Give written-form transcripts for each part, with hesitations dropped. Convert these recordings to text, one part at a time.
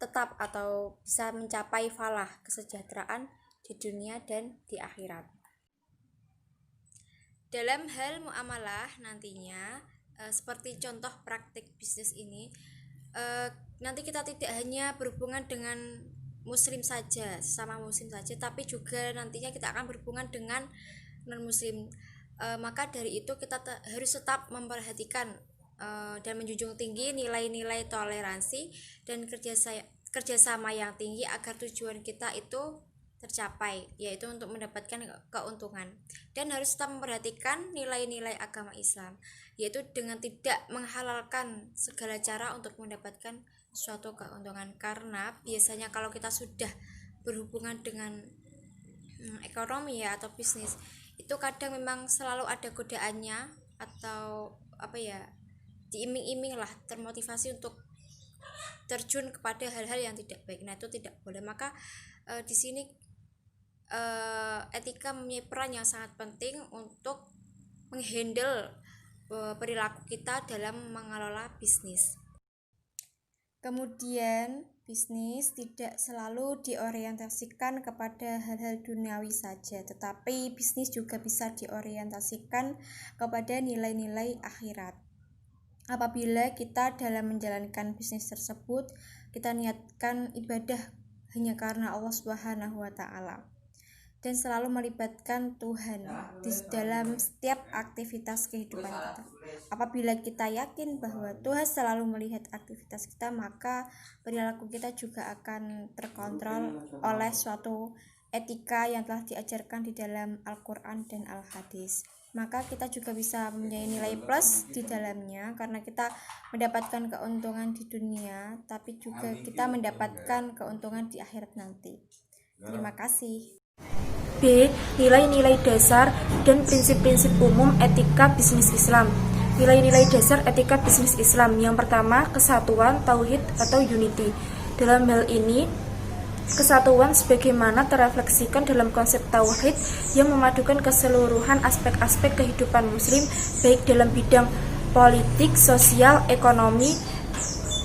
tetap atau bisa mencapai falah, kesejahteraan di dunia dan di akhirat. Dalam hal muamalah nantinya seperti contoh praktik bisnis ini, nanti kita tidak hanya berhubungan dengan muslim saja, sesama muslim saja, tapi juga nantinya kita akan berhubungan dengan non muslim. Maka dari itu kita harus tetap memperhatikan dan menjunjung tinggi nilai-nilai toleransi dan kerjasama yang tinggi agar tujuan kita itu tercapai, yaitu untuk mendapatkan keuntungan. Dan harus tetap memperhatikan nilai-nilai agama Islam, yaitu dengan tidak menghalalkan segala cara untuk mendapatkan suatu keuntungan. Karena biasanya kalau kita sudah berhubungan dengan ekonomi ya atau bisnis, itu kadang memang selalu ada godaannya atau diiming-iming lah, termotivasi untuk terjun kepada hal-hal yang tidak baik. Nah, itu tidak boleh. Maka di sini etika mempunyai peran yang sangat penting untuk menghandle perilaku kita dalam mengelola bisnis. Kemudian, bisnis tidak selalu diorientasikan kepada hal-hal duniawi saja, tetapi bisnis juga bisa diorientasikan kepada nilai-nilai akhirat. Apabila kita dalam menjalankan bisnis tersebut, kita niatkan ibadah hanya karena Allah Subhanahu wa Ta'ala dan selalu melibatkan Tuhan di dalam setiap aktivitas kehidupan kita. Apabila kita yakin bahwa Tuhan selalu melihat aktivitas kita, maka perilaku kita juga akan terkontrol oleh suatu etika yang telah diajarkan di dalam Al-Quran dan Al-Hadis. Maka kita juga bisa mempunyai nilai plus di dalamnya, karena kita mendapatkan keuntungan di dunia, tapi juga kita mendapatkan keuntungan di akhirat nanti. Terima kasih. B. Nilai-nilai dasar dan prinsip-prinsip umum etika bisnis Islam. Nilai-nilai dasar etika bisnis Islam. Yang pertama, kesatuan, tauhid atau unity. Dalam hal ini, kesatuan sebagaimana terrefleksikan dalam konsep tauhid yang memadukan keseluruhan aspek-aspek kehidupan muslim, baik dalam bidang politik, sosial, ekonomi,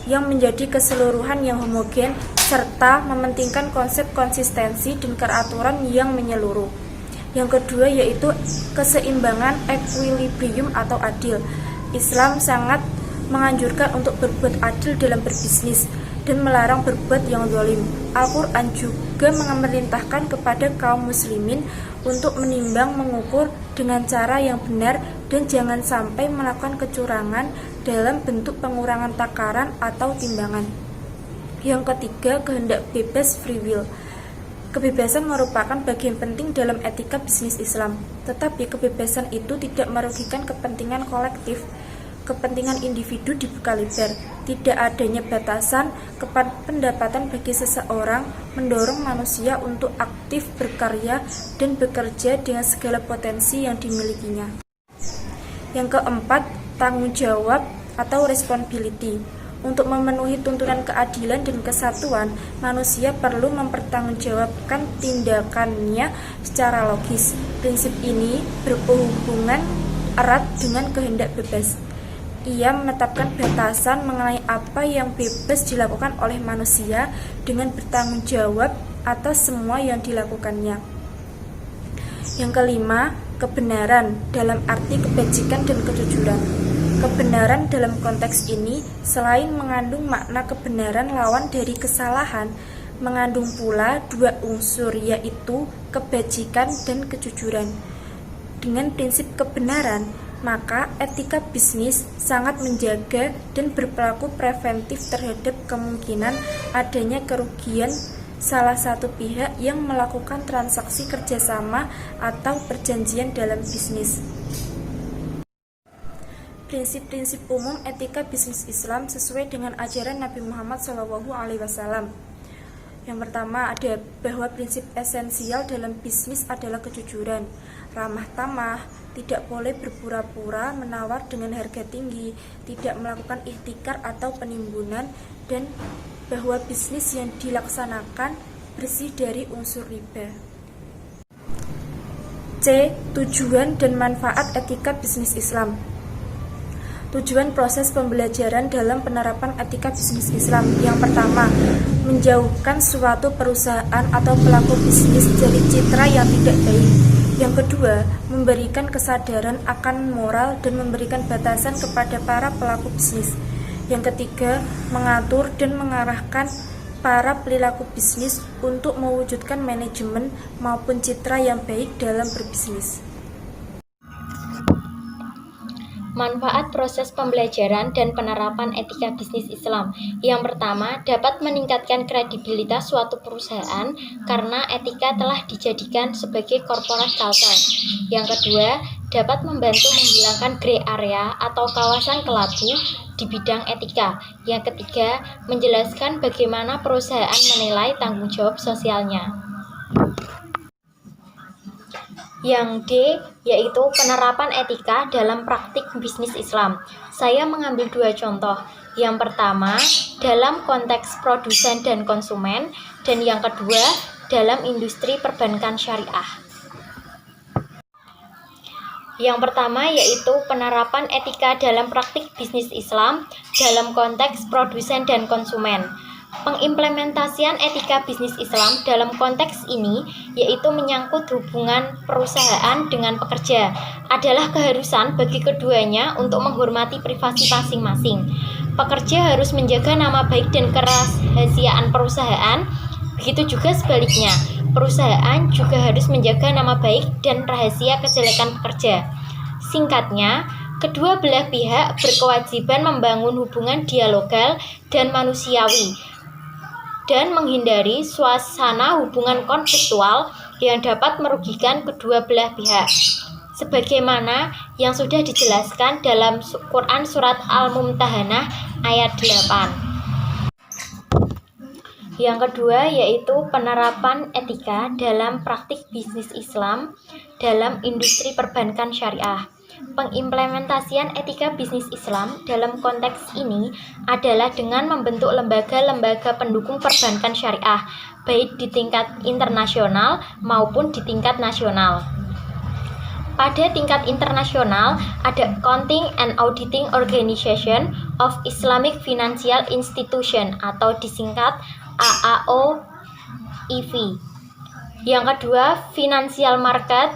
yang menjadi keseluruhan yang homogen, serta mementingkan konsep konsistensi dan keteraturan yang menyeluruh. Yang kedua yaitu keseimbangan, equilibrium atau adil. Islam sangat menganjurkan untuk berbuat adil dalam berbisnis dan melarang berbuat yang zalim. Al-Quran juga memerintahkan kepada kaum muslimin untuk menimbang, mengukur dengan cara yang benar dan jangan sampai melakukan kecurangan dalam bentuk pengurangan takaran atau timbangan. Yang ketiga, kehendak bebas, free will. Kebebasan merupakan bagian penting dalam etika bisnis Islam, tetapi kebebasan itu tidak merugikan kepentingan kolektif. Kepentingan individu dibuka lebar. Tidak adanya batasan pendapatan bagi seseorang mendorong manusia untuk aktif berkarya dan bekerja dengan segala potensi yang dimilikinya. Yang keempat, tanggung jawab atau responsibility. Untuk memenuhi tuntunan keadilan dan kesatuan, manusia perlu mempertanggungjawabkan tindakannya secara logis. Prinsip ini berhubungan erat dengan kehendak bebas. Ia menetapkan batasan mengenai apa yang bebas dilakukan oleh manusia dengan bertanggung jawab atas semua yang dilakukannya. Yang kelima, kebenaran dalam arti kebajikan dan kejujuran. Kebenaran dalam konteks ini selain mengandung makna kebenaran lawan dari kesalahan, mengandung pula dua unsur, yaitu kebajikan dan kejujuran. Dengan prinsip kebenaran, maka etika bisnis sangat menjaga dan berperilaku preventif terhadap kemungkinan adanya kerugian salah satu pihak yang melakukan transaksi kerjasama atau perjanjian dalam bisnis. Prinsip-prinsip umum etika bisnis Islam sesuai dengan ajaran Nabi Muhammad SAW. Yang pertama ada bahwa prinsip esensial dalam bisnis adalah kejujuran, ramah tamah, tidak boleh berpura-pura menawar dengan harga tinggi, tidak melakukan ihtikar atau penimbunan, dan bahwa bisnis yang dilaksanakan bersih dari unsur riba. C. Tujuan dan manfaat etika bisnis Islam. Tujuan proses pembelajaran dalam penerapan etika bisnis Islam. Yang pertama, menjauhkan suatu perusahaan atau pelaku bisnis dari citra yang tidak baik. Yang kedua, memberikan kesadaran akan moral dan memberikan batasan kepada para pelaku bisnis. Yang ketiga, mengatur dan mengarahkan para pelaku bisnis untuk mewujudkan manajemen maupun citra yang baik dalam berbisnis. Manfaat proses pembelajaran dan penerapan etika bisnis Islam. Yang pertama, dapat meningkatkan kredibilitas suatu perusahaan karena etika telah dijadikan sebagai corporate culture. Yang kedua, dapat membantu menghilangkan gray area atau kawasan kelabu di bidang etika. Yang ketiga, menjelaskan bagaimana perusahaan menilai tanggung jawab sosialnya. Yang D, yaitu penerapan etika dalam praktik bisnis Islam. Saya mengambil 2 contoh. Yang pertama, dalam konteks produsen dan konsumen, dan yang kedua, dalam industri perbankan syariah. Yang pertama yaitu penerapan etika dalam praktik bisnis Islam dalam konteks produsen dan konsumen. Pengimplementasian etika bisnis Islam dalam konteks ini yaitu menyangkut hubungan perusahaan dengan pekerja adalah keharusan bagi keduanya untuk menghormati privasi masing-masing. Pekerja harus menjaga nama baik dan kerahasiaan perusahaan, begitu juga sebaliknya. Perusahaan juga harus menjaga nama baik dan rahasia kejelekan pekerja. Singkatnya, kedua belah pihak berkewajiban membangun hubungan dialogal dan manusiawi dan menghindari suasana hubungan konfliktual yang dapat merugikan kedua belah pihak. Sebagaimana yang sudah dijelaskan dalam Quran Surat Al-Mumtahanah ayat 8. Yang kedua yaitu penerapan etika dalam praktik bisnis Islam dalam industri perbankan syariah. Pengimplementasian etika bisnis Islam dalam konteks ini adalah dengan membentuk lembaga-lembaga pendukung perbankan syariah, baik di tingkat internasional maupun di tingkat nasional. Pada tingkat internasional, ada Accounting and Auditing Organization of Islamic Financial Institution atau disingkat AAOIF. Yang kedua, Financial Market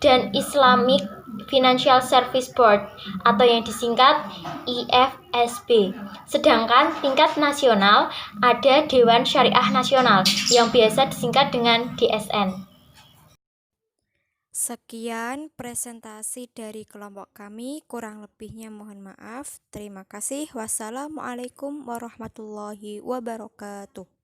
dan Islamic Financial Service Board atau yang disingkat IFSB. Sedangkan tingkat nasional ada Dewan Syariah Nasional yang biasa disingkat dengan DSN. Sekian presentasi dari kelompok kami, kurang lebihnya mohon maaf. Terima kasih. Wassalamualaikum warahmatullahi wabarakatuh.